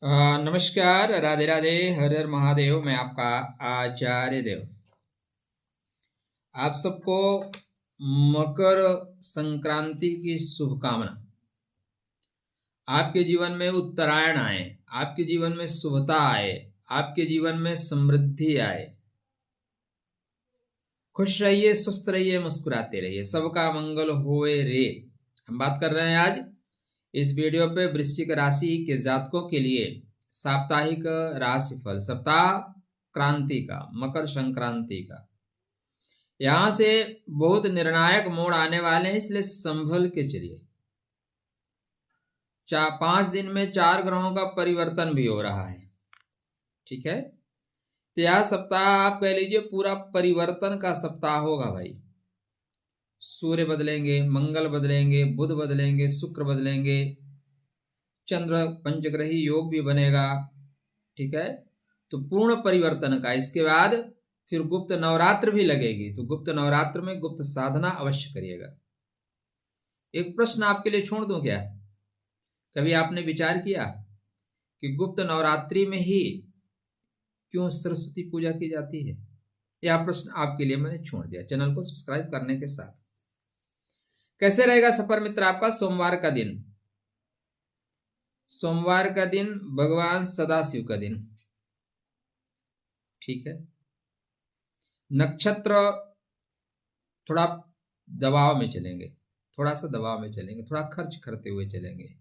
नमस्कार, राधे राधे, हर हर महादेव। मैं आपका आचार्य देव। आप सबको मकर संक्रांति की शुभकामना। आपके जीवन में उत्तरायण आए, आपके जीवन में शुभता आए, आपके जीवन में समृद्धि आए। खुश रहिए, स्वस्थ रहिए, मुस्कुराते रहिए, सबका मंगल होए रे। हम बात कर रहे हैं आज इस वीडियो पे वृश्चिक राशि के जातकों के लिए साप्ताहिक राशिफल, सप्ताह क्रांति का, मकर संक्रांति का। यहां से बहुत निर्णायक मोड़ आने वाले हैं, इसलिए संभल के चलिए। 5 दिन में 4 ग्रहों का परिवर्तन भी हो रहा है, ठीक है। तो यह सप्ताह आप कह लीजिए पूरा परिवर्तन का सप्ताह होगा भाई। सूर्य बदलेंगे, मंगल बदलेंगे, बुध बदलेंगे, शुक्र बदलेंगे, चंद्र पंचग्रही योग भी बनेगा, ठीक है। तो पूर्ण परिवर्तन का। इसके बाद फिर गुप्त नवरात्र भी लगेगी, तो गुप्त नवरात्र में गुप्त साधना अवश्य करिएगा। एक प्रश्न आपके लिए छोड़ दूं क्या? कभी आपने विचार किया कि गुप्त नवरात्रि में ही क्यों सरस्वती पूजा की जाती है? यह प्रश्न आपके लिए मैंने छोड़ दिया, चैनल को सब्सक्राइब करने के साथ। कैसे रहेगा सफर मित्र आपका? सोमवार का दिन, सोमवार का दिन भगवान सदाशिव का दिन, ठीक है। नक्षत्र थोड़ा दबाव में चलेंगे, थोड़ा सा दबाव में चलेंगे, थोड़ा खर्च करते हुए चलेंगे,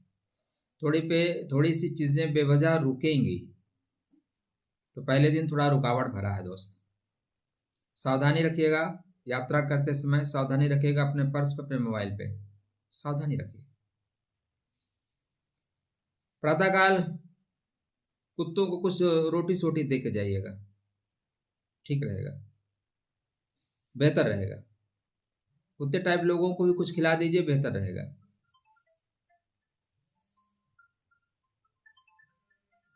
थोड़ी सी चीजें बेवजह रुकेंगी। तो पहले दिन थोड़ा रुकावट भरा है दोस्त। सावधानी रखिएगा, यात्रा करते समय सावधानी रखिएगा, अपने पर्स पे, अपने मोबाइल पे सावधानी रखिए। प्रातःकाल कुत्तों को कुछ रोटी सोटी दे के जाइएगा, ठीक रहेगा, बेहतर रहेगा। कुत्ते टाइप लोगों को भी कुछ खिला दीजिए, बेहतर रहेगा।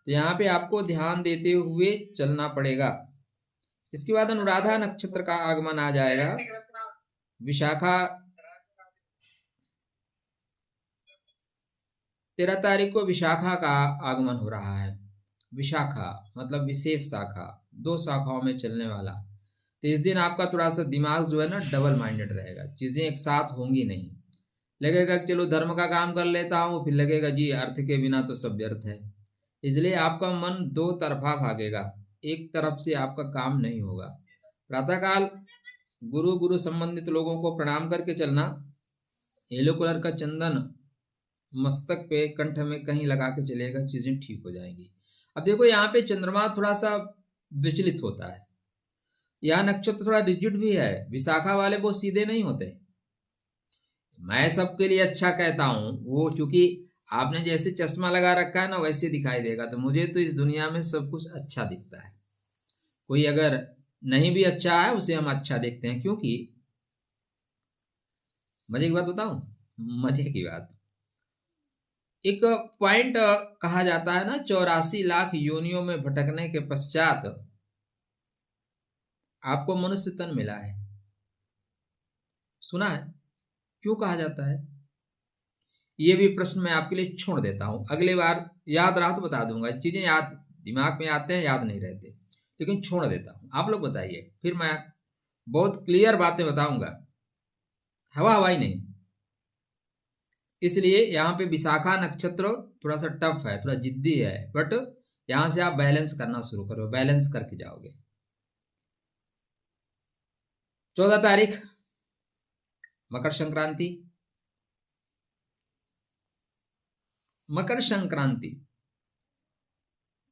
तो यहाँ पे आपको ध्यान देते हुए चलना पड़ेगा। इसके बाद अनुराधा नक्षत्र का आगमन आ जाएगा। विशाखा 13 तारीख को विशाखा का आगमन हो रहा है। विशाखा मतलब विशेष शाखा, 2 शाखाओं में चलने वाला। तो इस दिन आपका थोड़ा सा दिमाग जो है ना डबल माइंडेड रहेगा, चीजें एक साथ होंगी नहीं। लगेगा कि चलो धर्म का काम कर लेता हूँ, फिर लगेगा जी अर्थ के बिना तो सब व्यर्थ है। इसलिए आपका मन 2 तरफा भागेगा, एक तरफ से आपका काम नहीं होगा। प्रातःकाल गुरु संबंधित लोगों को प्रणाम करके चलना। येलो कलर का चंदन मस्तक पे, कंठ में कहीं लगा के चलेगा, चीजें ठीक हो जाएंगी। अब देखो यहाँ पे चंद्रमा थोड़ा सा विचलित होता है। यह नक्षत्र थोड़ा रिजिड भी है, विशाखा वाले वो सीधे नहीं होते। मैं सबके लिए अच्छा कहता हूं, वो चूंकि आपने जैसे चश्मा लगा रखा है ना वैसे दिखाई देगा। तो मुझे तो इस दुनिया में सब कुछ अच्छा दिखता है। कोई अगर नहीं भी अच्छा है उसे हम अच्छा देखते हैं, क्योंकि मजे की बात बताऊं, मजे की बात, एक पॉइंट कहा जाता है ना, 84 लाख योनियों में भटकने के पश्चात आपको मनुष्य तन मिला है। सुना है? क्यों कहा जाता है? ये भी प्रश्न मैं आपके लिए छोड़ देता हूं, अगली बार याद रहा तो बता दूंगा। चीजें याद दिमाग में आते हैं, याद नहीं रहते, लेकिन छोड़ देता हूं। आप लोग बताइए, फिर मैं बहुत क्लियर बातें बताऊंगा, हवा हवाई नहीं। इसलिए यहाँ पे विशाखा नक्षत्र थोड़ा सा टफ है, थोड़ा जिद्दी है, बट यहां से आप बैलेंस करना शुरू करो, बैलेंस करके जाओगे। 14 तारीख मकर संक्रांति। मकर संक्रांति,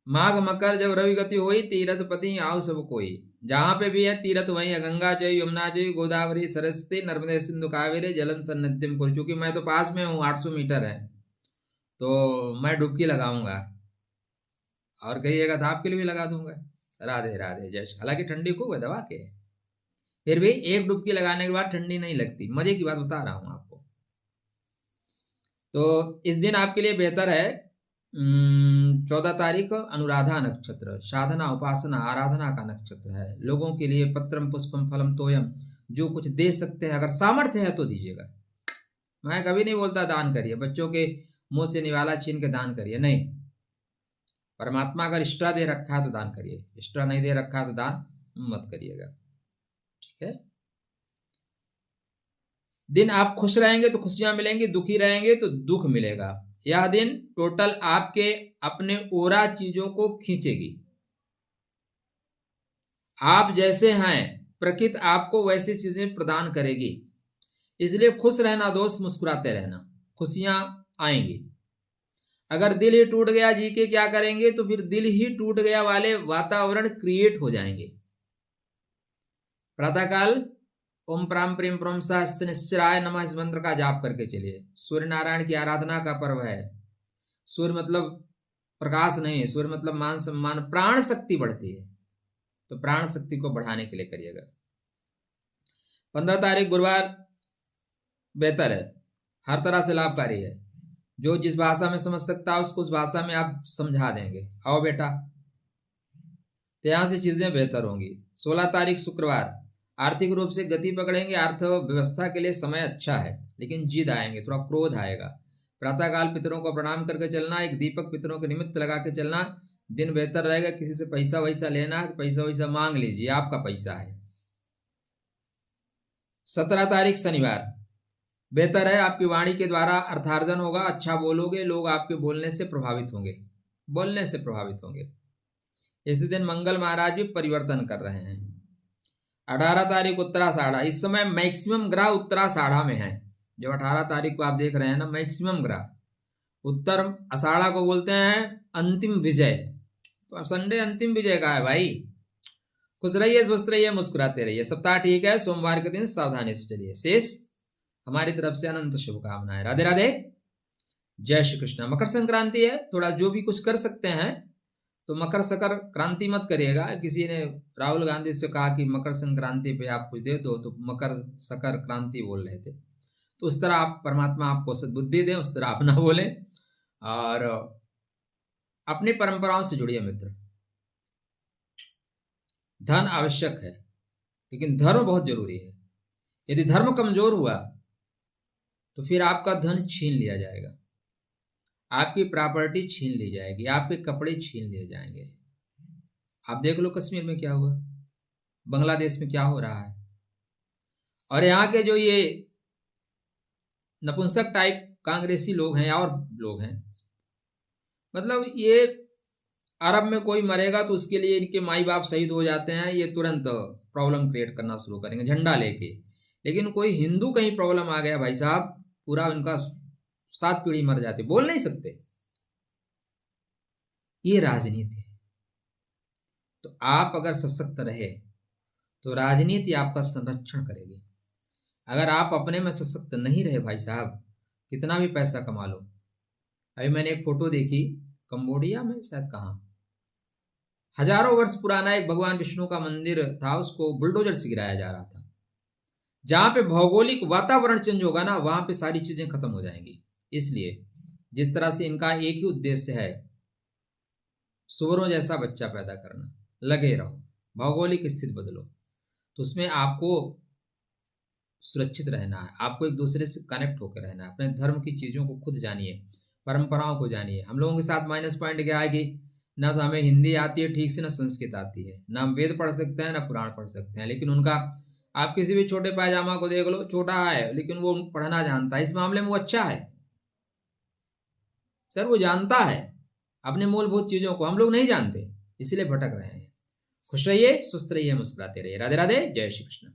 माघ मकर जब रवि गति हुई, तीरथ पति आओ सब कोई। जहां पे भी है तीरथ वहीं है, गंगा जय यमुना जय गोदावरी सरस्वती नर्मदे सिंधु कावेरी जलम सन्निधिम कुरु। चूंकि मैं तो पास में हूँ, 800 मीटर है, तो मैं डुबकी लगाऊंगा, और कहिएगा तो आपके लिए भी लगा दूंगा। राधे राधे जय। हालांकि ठंडी खूब है, दवा के, फिर भी एक डुबकी लगाने के बाद ठंडी नहीं लगती। मजे की बात बता रहा हूं आपको। तो इस दिन आपके लिए बेहतर है। 14 तारीख अनुराधा नक्षत्र, साधना उपासना आराधना का नक्षत्र है। लोगों के लिए पत्रम पुष्पम फलम तोयम, जो कुछ दे सकते हैं, अगर सामर्थ्य है तो दीजिएगा। मैं कभी नहीं बोलता दान करिए, बच्चों के मुंह से निवाला छीन के दान करिए, नहीं। परमात्मा अगर एक्स्ट्रा दे रखा है तो दान करिए, एक्स्ट्रा नहीं दे रखा है तो दान मत करिएगा। ठीक है। दिन आप खुश रहेंगे तो खुशियां मिलेंगी, दुखी रहेंगे तो दुख मिलेगा। यह दिन टोटल आपके अपने ओरा चीजों को खींचेगी। आप जैसे हैं प्रकृति आपको वैसी चीजें प्रदान करेगी। इसलिए खुश रहना दोस्त, मुस्कुराते रहना, खुशियां आएंगी। अगर दिल ही टूट गया जी के क्या करेंगे, तो फिर दिल ही टूट गया वाले वातावरण क्रिएट हो जाएंगे। प्रातःकाल ओम प्राम प्रेम प्रम सहस्त्रनिश्चराय नमः इस मंत्र का जाप करके चलिए। सूर्य नारायण की आराधना का पर्व है। सूर्य मतलब प्रकाश नहीं है, सूर्य मतलब मान सम्मान, प्राण शक्ति बढ़ती है, तो प्राण शक्ति को बढ़ाने के लिए करिएगा। 15 तारीख गुरुवार बेहतर है, हर तरह से लाभकारी है। जो जिस भाषा में समझ सकता है उसको उस भाषा में आप समझा देंगे। आओ बेटा, तो यहां से चीजें बेहतर होंगी। 16 तारीख शुक्रवार आर्थिक रूप से गति पकड़ेंगे। अर्थव्यवस्था के लिए समय अच्छा है, लेकिन जिद आएंगे, थोड़ा क्रोध आएगा। प्रातःकाल पितरों को प्रणाम करके चलना, एक दीपक पितरों के निमित्त लगा के चलना, दिन बेहतर रहेगा। किसी से पैसा वैसा लेना है तो पैसा वैसा मांग लीजिए, आपका पैसा है। 17 तारीख शनिवार बेहतर है, आपकी वाणी के द्वारा अर्थार्जन होगा, अच्छा बोलोगे, लोग आपके बोलने से प्रभावित होंगे, बोलने से प्रभावित होंगे। इसी दिन मंगल महाराज भी परिवर्तन कर रहे हैं। 18 तारीख उत्तराषाढ़ा, इस समय मैक्सिमम ग्रह उत्तराषाढ़ा में है। जो 18 तारीख को आप देख रहे हैं ना, मैक्सिमम ग्रह उत्तर आषाढ़ा को बोलते हैं अंतिम विजय। तो संडे अंतिम विजय का है भाई। खुश रहिए, स्वस्थ रहिए, मुस्कुराते रहिए। सप्ताह ठीक है, सोमवार के दिन सावधानी से चलिए। शेष हमारी तरफ से अनंत शुभकामनाएं। राधे राधे, जय श्री कृष्ण। मकर संक्रांति है, थोड़ा जो भी कुछ कर सकते हैं तो मकर सकर क्रांति मत करिएगा। किसी ने राहुल गांधी से कहा कि मकर संक्रांति पे आप कुछ दे दो, तो मकर सकर क्रांति बोल रहे थे। तो उस तरह आप, परमात्मा आपको सद्बुद्धि दे, उस तरह आप ना बोले। और अपनी परंपराओं से जुड़िए मित्र। धन आवश्यक है, लेकिन धर्म बहुत जरूरी है। यदि धर्म कमजोर हुआ तो फिर आपका धन छीन लिया जाएगा, आपकी प्रॉपर्टी छीन ली जाएगी, आपके कपड़े छीन लिए जाएंगे। आप देख लो कश्मीर में क्या हुआ, बांग्लादेश में क्या हो रहा है। और यहाँ के जो ये नपुंसक टाइप कांग्रेसी लोग हैं और लोग हैं, मतलब ये अरब में कोई मरेगा तो उसके लिए इनके माई बाप शहीद हो जाते हैं, ये तुरंत प्रॉब्लम क्रिएट करना शुरू करेंगे झंडा लेके। लेकिन कोई हिंदू कहीं प्रॉब्लम आ गया भाई साहब, पूरा उनका 7 पीढ़ी मर जाती, बोल नहीं सकते। ये राजनीति है। तो आप अगर सशक्त रहे तो राजनीति आपका संरक्षण करेगी। अगर आप अपने में सशक्त नहीं रहे भाई साहब, कितना भी पैसा कमा लो। अभी मैंने एक फोटो देखी, कंबोडिया में शायद, कहाँ, हजारों वर्ष पुराना एक भगवान विष्णु का मंदिर था, उसको बुलडोजर से गिराया जा रहा था। जहां पे भौगोलिक वातावरण चेंज होगा ना, वहां पे सारी चीजें खत्म हो जाएंगी। इसलिए जिस तरह से इनका एक ही उद्देश्य है, सुअरों जैसा बच्चा पैदा करना, लगे रहो, भौगोलिक स्थिति बदलो, तो उसमें आपको सुरक्षित रहना है, आपको एक दूसरे से कनेक्ट होकर रहना है। अपने धर्म की चीजों को खुद जानिए, परंपराओं को जानिए। हम लोगों के साथ माइनस पॉइंट क्या है कि ना तो हमें हिंदी आती है ठीक से, ना संस्कृत आती है, ना हम वेद पढ़ सकते हैं, ना पुराण पढ़ सकते हैं। लेकिन उनका, आप किसी भी छोटे पायजामा को देख लो, छोटा है लेकिन वो पढ़ना जानता है। इस मामले में वो अच्छा है सर, वो जानता है अपने मूलभूत चीजों को, हम लोग नहीं जानते, इसलिए भटक रहे हैं। खुश रहिए, स्वस्थ रहिए, मुस्कुराते रहिए। राधे राधे, जय श्री कृष्ण।